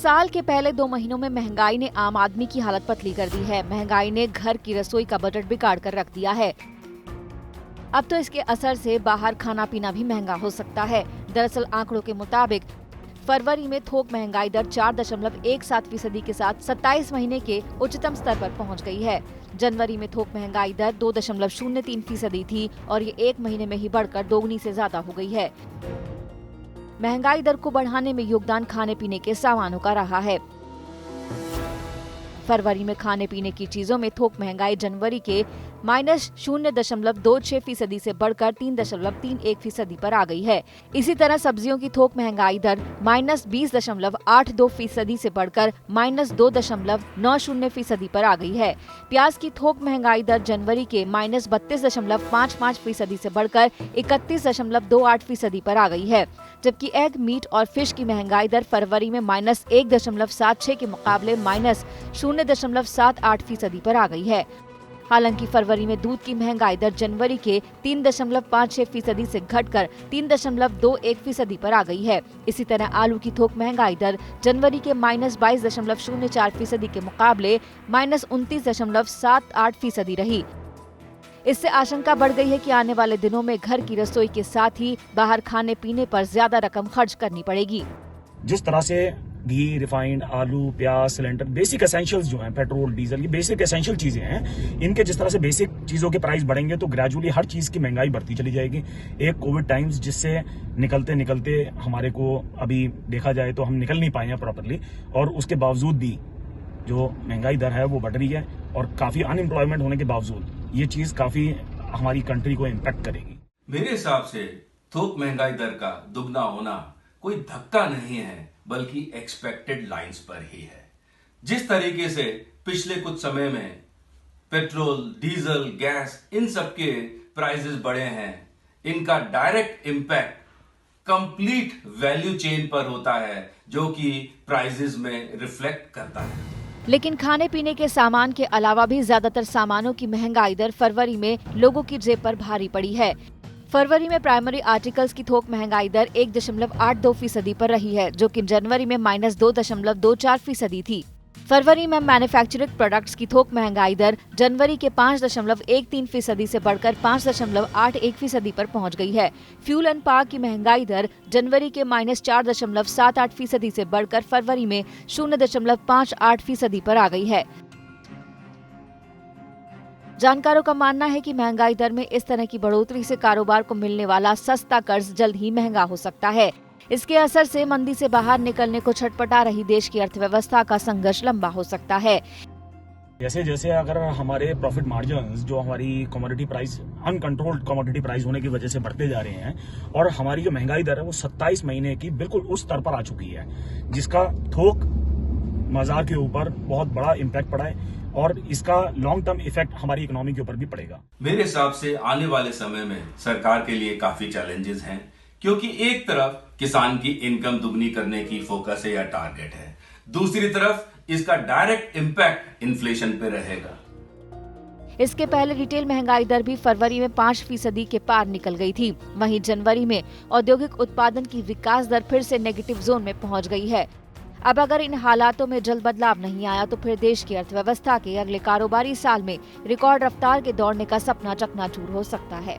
साल के पहले 2 महीनों में महंगाई ने आम आदमी की हालत पतली कर दी है। महंगाई ने घर की रसोई का बजट बिगाड़ कर रख दिया है। अब तो इसके असर से बाहर खाना पीना भी महंगा हो सकता है। दरअसल आंकड़ों के मुताबिक फरवरी में थोक महंगाई दर 4.17% के साथ 27 महीने के उच्चतम स्तर पर पहुंच गई है। जनवरी में थोक महंगाई दर 2.03% थी और ये 1 महीने में ही बढ़कर दोगुनी से ज्यादा हो गई है। महंगाई दर को बढ़ाने में योगदान खाने पीने के सामानों का रहा है। फरवरी में खाने पीने की चीजों में थोक महंगाई जनवरी के -0.26% से बढ़कर 3.31% पर आ गई है। इसी तरह सब्जियों की थोक महंगाई दर -20.82% से बढ़कर -2.90% पर आ गई है। प्याज की थोक महंगाई दर जनवरी के -32.55% से बढ़कर 31.28% पर आ गई है, जबकि एग, मीट और फिश की महंगाई दर फरवरी में -1.76 के मुकाबले -0.78% पर आ गई है। हालांकि फरवरी में दूध की महंगाई दर जनवरी के 3.56% से घटकर 3.21% पर आ गई है। इसी तरह आलू की थोक महंगाई दर जनवरी के -22.04% के मुकाबले -29.78% रही। इससे आशंका बढ़ गई है कि आने वाले दिनों में घर की रसोई के साथ ही बाहर खाने पीने पर ज्यादा रकम खर्च करनी पड़ेगी। जिस तरह से घी, रिफाइंड, आलू, प्याज, सिलेंडर, बेसिक एसेंशियल्स जो हैं, पेट्रोल, डीजल, ये बेसिक एसेंशियल चीजें हैं। इनके जिस तरह से बेसिक चीजों के प्राइस बढ़ेंगे तो ग्रेजुअली हर चीज की महंगाई बढ़ती चली जाएगी। एक कोविड टाइम्स जिससे निकलते निकलते हमारे को अभी देखा जाए तो हम निकल नहीं पाए हैं प्रॉपरली, और उसके बावजूद भी जो महंगाई दर है वो बढ़ रही है और काफी अनएम्प्लॉयमेंट होने के बावजूद ये चीज काफी हमारी कंट्री को इम्पैक्ट करेगी। मेरे हिसाब से थोक महंगाई दर का दुगना होना कोई धक्का नहीं है, बल्कि एक्सपेक्टेड लाइंस पर ही है। जिस तरीके से पिछले कुछ समय में पेट्रोल, डीजल, गैस, इन सब के प्राइसेस बढ़े हैं, इनका direct impact complete value chain पर होता है, जो कि प्राइसेस में रिफ्लेक्ट करता है। लेकिन खाने पीने के सामान के अलावा भी ज्यादातर सामानों की महंगाई दर फरवरी में लोगों की जेब पर भारी पड़ी है। फरवरी में प्राइमरी आर्टिकल्स की थोक महंगाई दर 1.82% पर रही है, जो कि जनवरी में -2.24% थी। फरवरी में मैन्युफैक्चर्ड प्रोडक्ट्स की थोक महंगाई दर जनवरी के 5.13% से बढ़कर 5.81% पर पहुंच गई है। फ्यूल एंड पावर की महंगाई दर जनवरी के -4.78% से बढ़कर फरवरी में 0.58% पर आ गई है। जानकारों का मानना है कि महंगाई दर में इस तरह की बढ़ोतरी से कारोबार को मिलने वाला सस्ता कर्ज जल्द ही महंगा हो सकता है। इसके असर से मंदी से बाहर निकलने को छटपटा रही देश की अर्थव्यवस्था का संघर्ष लंबा हो सकता है। जैसे जैसे अगर हमारे प्रॉफिट मार्जिन्स जो हमारी commodity price, uncontrolled commodity price होने की वजह से बढ़ते जा रहे हैं, और हमारी जो महंगाई दर है वो 27 महीने की बिल्कुल उस स्तर पर आ चुकी है, जिसका थोक बाजार के ऊपर बहुत बड़ा इम्पैक्ट पड़ा है और इसका लॉन्ग टर्म इफेक्ट हमारी इकोनॉमी के ऊपर भी पड़ेगा। मेरे हिसाब से आने वाले समय में सरकार के लिए काफी चैलेंजेस हैं, क्योंकि एक तरफ किसान की इनकम दुगनी करने की फोकस है या टारगेट है, दूसरी तरफ इसका डायरेक्ट इम्पैक्ट इन्फ्लेशन पे रहेगा। इसके पहले रिटेल महंगाई दर भी फरवरी में 5% के पार निकल गई थी। वहीं जनवरी में औद्योगिक उत्पादन की विकास दर फिर से नेगेटिव जोन में पहुंच गई है। अब अगर इन हालातों में जल्द बदलाव नहीं आया तो फिर देश की अर्थव्यवस्था के अगले कारोबारी साल में रिकॉर्ड रफ्तार के दौड़ने का सपना चकनाचूर हो सकता है।